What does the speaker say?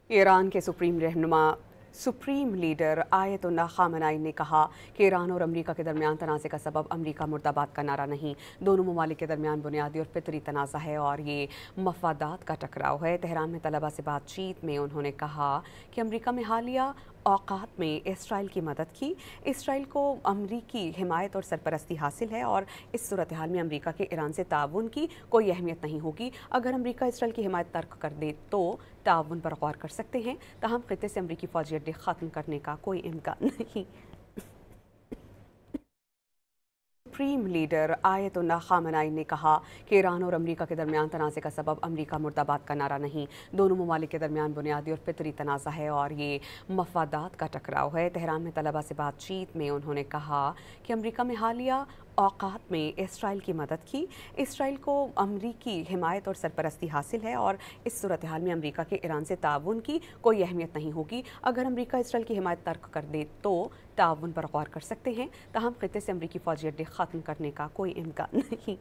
Iran के supreme leader Ayatollah Khamenei ने कहा कि ईरान और अमरीका के दरमियान तनाज़े का सबब अमरीका मुर्दाबाद का नारा नहीं, दोनों ममालिक के दरमियान बुनियादी और फितरी तनाज़ा है और ये मफादात का टकराव है। तेहरान में तलबा से बातचीत में उन्होंने कहा कि अमरीका में हालिया औक़ात में इसराइल की मदद की। इसराइल को अमरीकी हिमायत और सरपरस्ती हासिल है और इस सूरत हाल में अमरीका के ईरान से ताउन की कोई अहमियत नहीं होगी। अगर अमरीका इसराइल की हिमायत तर्क कर दे तो ताउन पर गौर कर सकते हैं, ताहम खित्ते से अमरीकी फौजी अड्डे ख़त्म करने का कोई इम्कान नहीं। सुप्रीम लीडर आयतुल्लाह खामेनी ने कहा कि ईरान और अमरीका के दरमियान तनाज़े का सबब अमरीका मुर्दाबाद का नारा नहीं, दोनों ममालिक के दरमियान बुनियादी और फितरी तनाज़ा है और ये मफादात का टकराव है। तेहरान में तलबा से बातचीत में उन्होंने कहा कि अमरीका में हालिया औक़ात में इसराइल की मदद की। इसराइल को अमरीकी हिमायत और सरपरस्ती हासिल है और इस सूरत हाल में अमरीका के ईरान से ताउन की कोई अहमियत नहीं होगी। अगर अमरीका इसराइल की हिमायत तर्क कर दे तो ताउन पर गौर कर सकते हैं, ताहम खित्ते से अमरीकी फौजी अड्डे ख़त्म करने का कोई इम्कान नहीं।